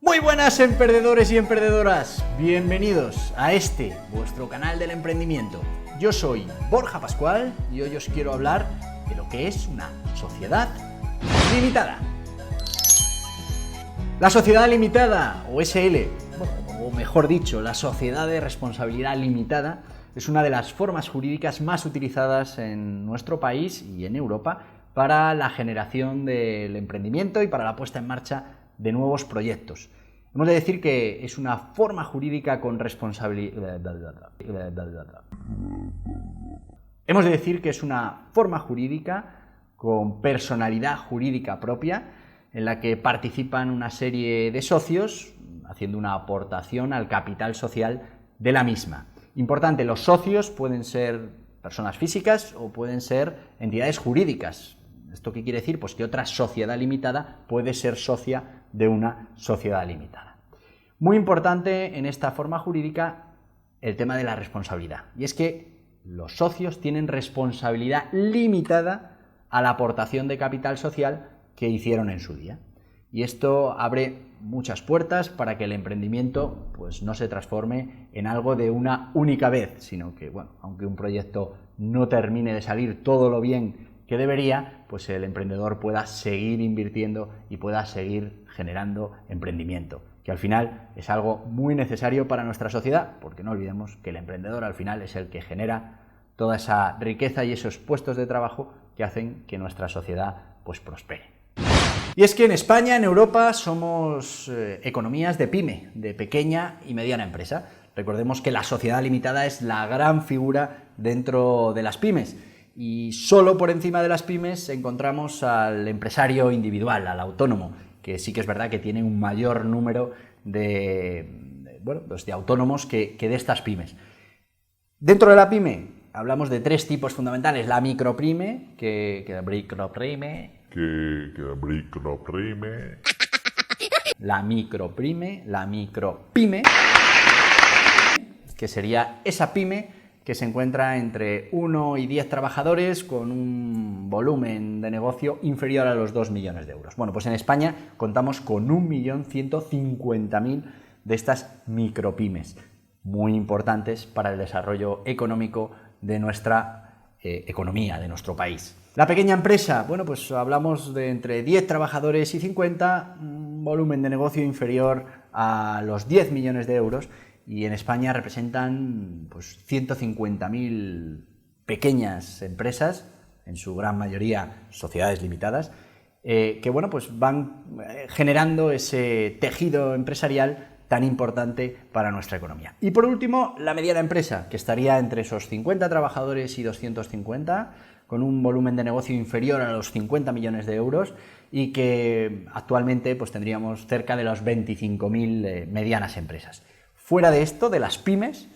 Muy buenas emprendedores y emprendedoras, bienvenidos a vuestro canal del emprendimiento. Yo soy Borja Pascual y hoy os quiero hablar de lo que es una sociedad limitada. La sociedad limitada, o SL, o mejor dicho, la sociedad de responsabilidad limitada, es una de las formas jurídicas más utilizadas en nuestro país y en Europa para la generación del emprendimiento y para la puesta en marcha de nuevos proyectos. Hemos de decir que es una forma jurídica con responsabilidad. Hemos de decir que es una forma jurídica con personalidad jurídica propia, en la que participan una serie de socios haciendo una aportación al capital social de la misma. Importante, los socios pueden ser personas físicas o pueden ser entidades jurídicas. ¿Esto qué quiere decir? Pues que otra sociedad limitada puede ser socia de una sociedad limitada. Muy importante en esta forma jurídica el tema de la responsabilidad. Y es que los socios tienen responsabilidad limitada a la aportación de capital social que hicieron en su día. Y esto abre muchas puertas para que el emprendimiento pues, no se transforme en algo de una única vez, sino que, bueno, aunque un proyecto no termine de salir todo lo bien que debería, pues el emprendedor pueda seguir invirtiendo y pueda seguir generando emprendimiento, que al final es algo muy necesario para nuestra sociedad, porque no olvidemos que el emprendedor al final es el que genera toda esa riqueza y esos puestos de trabajo que hacen que nuestra sociedad pues prospere. Y es que en España, en Europa, somos economías de pyme, de pequeña y mediana empresa. Recordemos que la sociedad limitada es la gran figura dentro de las pymes. Y solo por encima de las pymes encontramos al empresario individual, al autónomo, que sí que es verdad que tiene un mayor número de autónomos que de estas pymes. Dentro de la pyme hablamos de tres tipos fundamentales: la micropyme, la micropyme, que sería esa pyme que se encuentra entre 1 y 10 trabajadores con un volumen de negocio inferior a los 2 millones de euros. Bueno, pues en España contamos con 1.150.000 de estas micropymes, muy importantes para el desarrollo económico de nuestra economía, de nuestro país. La pequeña empresa, bueno, pues hablamos de entre 10 trabajadores y 50, un volumen de negocio inferior a los 10 millones de euros, y en España representan pues 150.000 pequeñas empresas, en su gran mayoría sociedades limitadas, que bueno, pues van generando ese tejido empresarial tan importante para nuestra economía. Y por último, la mediana empresa, que estaría entre esos 50 trabajadores y 250, con un volumen de negocio inferior a los 50 millones de euros y que actualmente pues tendríamos cerca de los 25.000 medianas empresas. Fuera de esto, de las pymes,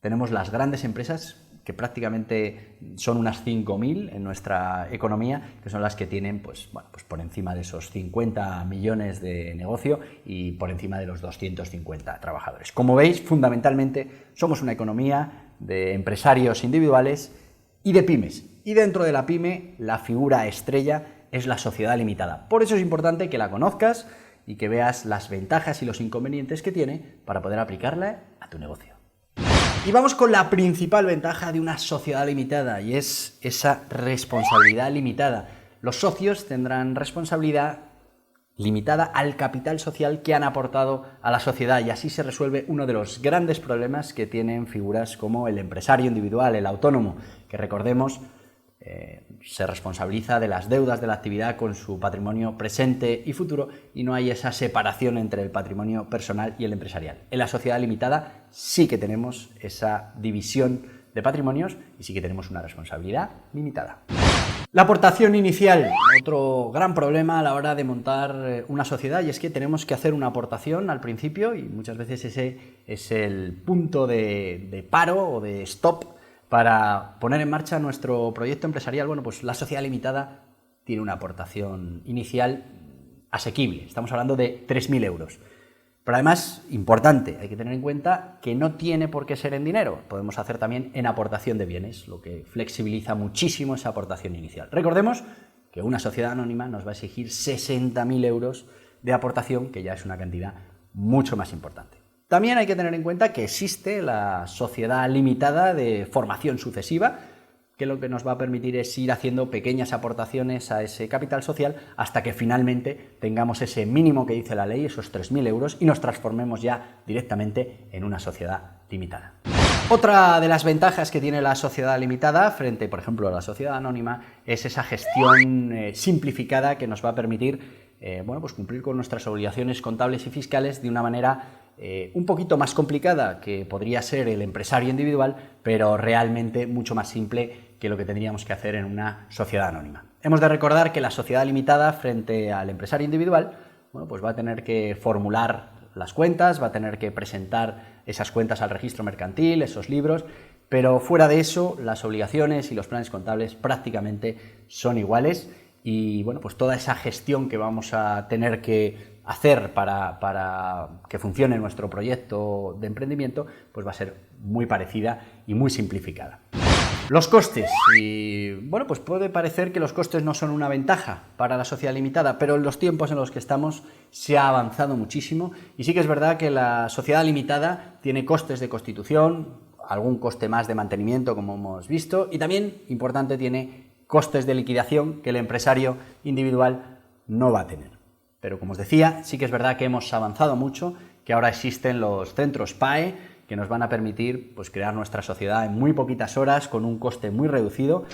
tenemos las grandes empresas, que prácticamente son unas 5.000 en nuestra economía, que son las que tienen pues por encima de esos 50 millones de negocio y por encima de los 250 trabajadores. Como veis, fundamentalmente somos una economía de empresarios individuales y de pymes. Y dentro de la pyme, la figura estrella es la sociedad limitada. Por eso es importante que la conozcas y que veas las ventajas y los inconvenientes que tiene para poder aplicarla a tu negocio. Y vamos con la principal ventaja de una sociedad limitada, y es esa responsabilidad limitada. Los socios tendrán responsabilidad limitada al capital social que han aportado a la sociedad, y así se resuelve uno de los grandes problemas que tienen figuras como el empresario individual, el autónomo, que recordemos se responsabiliza de las deudas de la actividad con su patrimonio presente y futuro, y no hay esa separación entre el patrimonio personal y el empresarial. En la sociedad limitada sí que tenemos esa división de patrimonios y sí que tenemos una responsabilidad limitada. La aportación inicial, otro gran problema a la hora de montar una sociedad, y es que tenemos que hacer una aportación al principio y muchas veces ese es el punto de paro o de stop para poner en marcha nuestro proyecto empresarial. Bueno, pues la sociedad limitada tiene una aportación inicial asequible. Estamos hablando de 3.000 euros. Pero además, importante, hay que tener en cuenta que no tiene por qué ser en dinero. Podemos hacer también en aportación de bienes, lo que flexibiliza muchísimo esa aportación inicial. Recordemos que una sociedad anónima nos va a exigir 60.000 euros de aportación, que ya es una cantidad mucho más importante. También hay que tener en cuenta que existe la sociedad limitada de formación sucesiva, que lo que nos va a permitir es ir haciendo pequeñas aportaciones a ese capital social hasta que finalmente tengamos ese mínimo que dice la ley, esos 3.000 euros, y nos transformemos ya directamente en una sociedad limitada. Otra de las ventajas que tiene la sociedad limitada frente, por ejemplo, a la sociedad anónima es esa gestión simplificada que nos va a permitir pues cumplir con nuestras obligaciones contables y fiscales de una manera un poquito más complicada que podría ser el empresario individual, pero realmente mucho más simple que lo que tendríamos que hacer en una sociedad anónima. Hemos de recordar que la sociedad limitada frente al empresario individual, bueno, pues va a tener que formular las cuentas, va a tener que presentar esas cuentas al registro mercantil, esos libros, pero fuera de eso las obligaciones y los planes contables prácticamente son iguales y bueno, pues toda esa gestión que vamos a tener que hacer para que funcione nuestro proyecto de emprendimiento, pues va a ser muy parecida y muy simplificada. Los costes, y bueno, pues puede parecer que los costes no son una ventaja para la sociedad limitada, pero en los tiempos en los que estamos se ha avanzado muchísimo y sí que es verdad que la sociedad limitada tiene costes de constitución, algún coste más de mantenimiento como hemos visto y también, importante, tiene costes de liquidación que el empresario individual no va a tener. Pero como os decía, sí que es verdad que hemos avanzado mucho, que ahora existen los centros PAE, que nos van a permitir pues, crear nuestra sociedad en muy poquitas horas, con un coste muy reducido,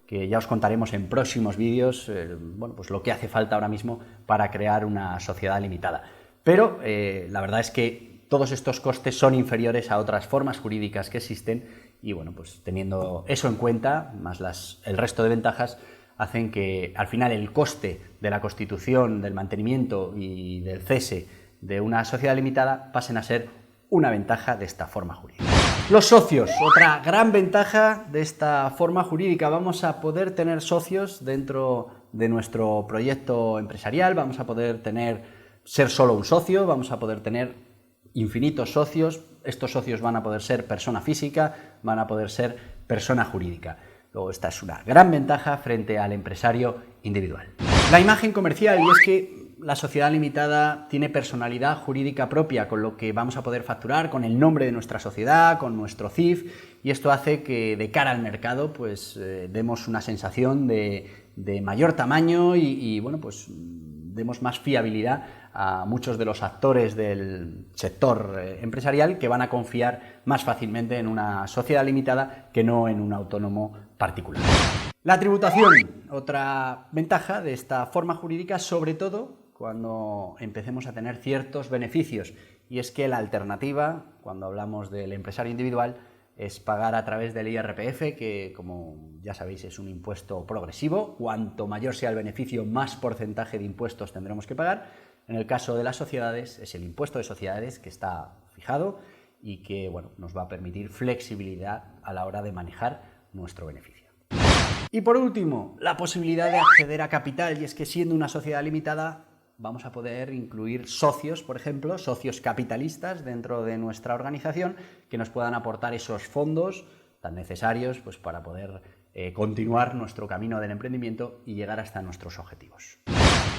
que ya os contaremos en próximos vídeos, bueno, pues lo que hace falta ahora mismo para crear una sociedad limitada. Pero la verdad es que todos estos costes son inferiores a otras formas jurídicas que existen y bueno, pues teniendo eso en cuenta, más el resto de ventajas, hacen que al final el coste de la constitución, del mantenimiento y del cese de una sociedad limitada pasen a ser una ventaja de esta forma jurídica. Los socios, otra gran ventaja de esta forma jurídica. Vamos a poder tener socios dentro de nuestro proyecto empresarial, vamos a poder ser solo un socio, vamos a poder tener infinitos socios. Estos socios van a poder ser persona física, van a poder ser persona jurídica. Luego, esta es una gran ventaja frente al empresario individual. La imagen comercial, y es que la sociedad limitada tiene personalidad jurídica propia, con lo que vamos a poder facturar con el nombre de nuestra sociedad, con nuestro CIF, y esto hace que de cara al mercado pues demos una sensación de mayor tamaño y bueno, pues demos más fiabilidad a muchos de los actores del sector empresarial que van a confiar más fácilmente en una sociedad limitada que no en un autónomo particular. La tributación, otra ventaja de esta forma jurídica, sobre todo cuando empecemos a tener ciertos beneficios, y es que la alternativa, cuando hablamos del empresario individual, es pagar a través del IRPF, que como ya sabéis es un impuesto progresivo. Cuanto mayor sea el beneficio, más porcentaje de impuestos tendremos que pagar. En el caso de las sociedades, es el impuesto de sociedades que está fijado y que bueno, nos va a permitir flexibilidad a la hora de manejar nuestro beneficio. Y por último, la posibilidad de acceder a capital, y es que siendo una sociedad limitada vamos a poder incluir socios, por ejemplo, socios capitalistas dentro de nuestra organización que nos puedan aportar esos fondos tan necesarios pues, para poder continuar nuestro camino del emprendimiento y llegar hasta nuestros objetivos.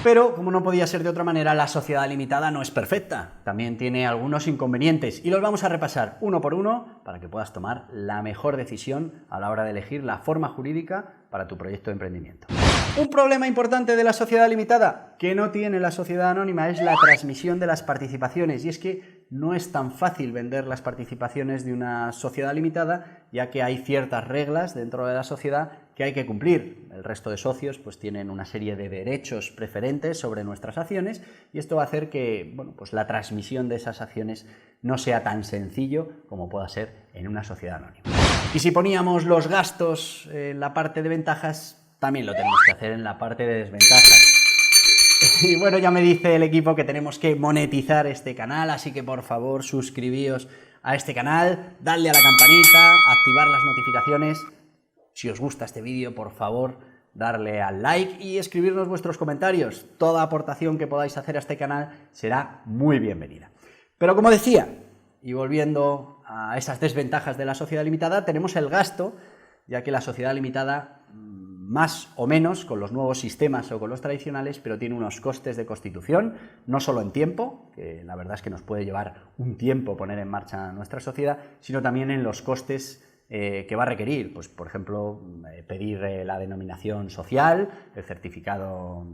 Pero, como no podía ser de otra manera, la sociedad limitada no es perfecta. También tiene algunos inconvenientes y los vamos a repasar uno por uno para que puedas tomar la mejor decisión a la hora de elegir la forma jurídica para tu proyecto de emprendimiento. Un problema importante de la sociedad limitada que no tiene la sociedad anónima es la transmisión de las participaciones, y es que no es tan fácil vender las participaciones de una sociedad limitada, ya que hay ciertas reglas dentro de la sociedad que hay que cumplir. El resto de socios pues tienen una serie de derechos preferentes sobre nuestras acciones y esto va a hacer que bueno, pues la transmisión de esas acciones no sea tan sencillo como pueda ser en una sociedad anónima. Y si poníamos los gastos en la parte de ventajas, también lo tenemos que hacer en la parte de desventajas. Y bueno, ya me dice el equipo que tenemos que monetizar este canal, así que por favor suscribíos a este canal, dadle a la campanita, activar las notificaciones. Si os gusta este vídeo, por favor, darle al like y escribirnos vuestros comentarios. Toda aportación que podáis hacer a este canal será muy bienvenida. Pero como decía, y volviendo a esas desventajas de la sociedad limitada, tenemos el gasto, ya que la sociedad limitada más o menos con los nuevos sistemas o con los tradicionales, pero tiene unos costes de constitución, no solo en tiempo, que la verdad es que nos puede llevar un tiempo poner en marcha nuestra sociedad, sino también en los costes que va a requerir, pues por ejemplo, pedir la denominación social, el certificado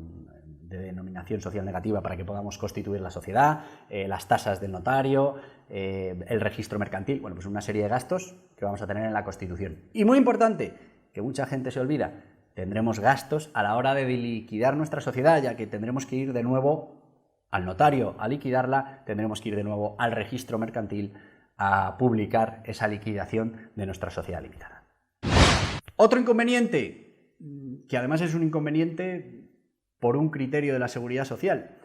de denominación social negativa para que podamos constituir la sociedad, las tasas del notario, el registro mercantil, bueno, pues una serie de gastos que vamos a tener en la Constitución. Y muy importante, que mucha gente se olvida, tendremos gastos a la hora de liquidar nuestra sociedad, ya que tendremos que ir de nuevo al notario a liquidarla, tendremos que ir de nuevo al registro mercantil a publicar esa liquidación de nuestra sociedad limitada. Otro inconveniente, que además es un inconveniente por un criterio de la seguridad social,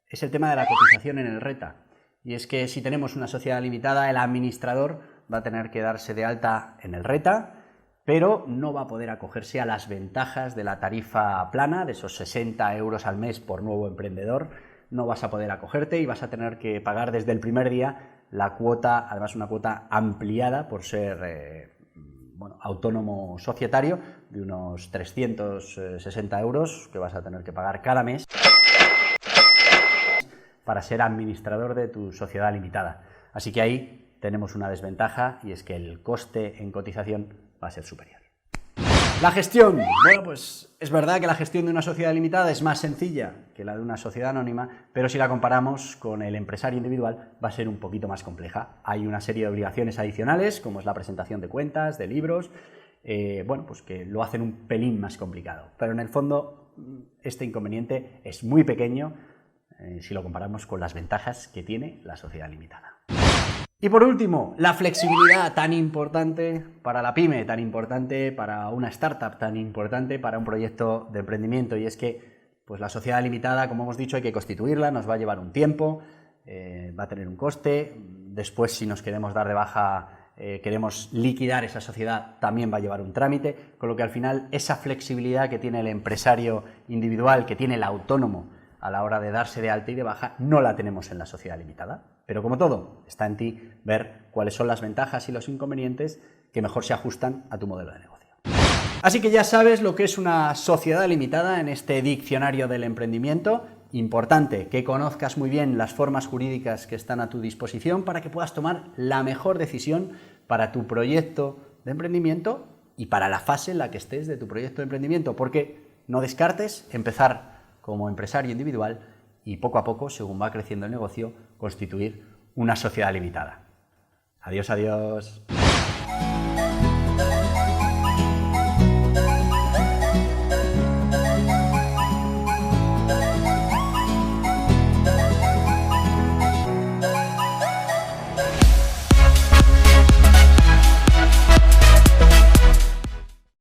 es el tema de la cotización en el RETA. Y es que si tenemos una sociedad limitada, el administrador va a tener que darse de alta en el RETA, pero no va a poder acogerse a las ventajas de la tarifa plana, de esos 60 euros al mes por nuevo emprendedor. No vas a poder acogerte y vas a tener que pagar desde el primer día la cuota, además una cuota ampliada por ser autónomo societario, de unos 360 euros que vas a tener que pagar cada mes para ser administrador de tu sociedad limitada. Así que ahí tenemos una desventaja, y es que el coste en cotización va a ser superior. La gestión. Bueno, pues es verdad que la gestión de una sociedad limitada es más sencilla que la de una sociedad anónima, pero si la comparamos con el empresario individual va a ser un poquito más compleja. Hay una serie de obligaciones adicionales, como es la presentación de cuentas, de libros, pues que lo hacen un pelín más complicado. Pero en el fondo este inconveniente es muy pequeño si lo comparamos con las ventajas que tiene la sociedad limitada. Y por último, la flexibilidad, tan importante para la pyme, tan importante para una startup, tan importante para un proyecto de emprendimiento. Y es que pues la sociedad limitada, como hemos dicho, hay que constituirla, nos va a llevar un tiempo, va a tener un coste. Después, si nos queremos dar de baja, queremos liquidar esa sociedad, también va a llevar un trámite. Con lo que al final esa flexibilidad que tiene el empresario individual, que tiene el autónomo a la hora de darse de alta y de baja, no la tenemos en la sociedad limitada. Pero como todo, está en ti ver cuáles son las ventajas y los inconvenientes que mejor se ajustan a tu modelo de negocio. Así que ya sabes lo que es una sociedad limitada en este diccionario del emprendimiento. Importante que conozcas muy bien las formas jurídicas que están a tu disposición para que puedas tomar la mejor decisión para tu proyecto de emprendimiento y para la fase en la que estés de tu proyecto de emprendimiento, porque no descartes empezar como empresario individual y poco a poco, según va creciendo el negocio, constituir una sociedad limitada. Adiós, adiós.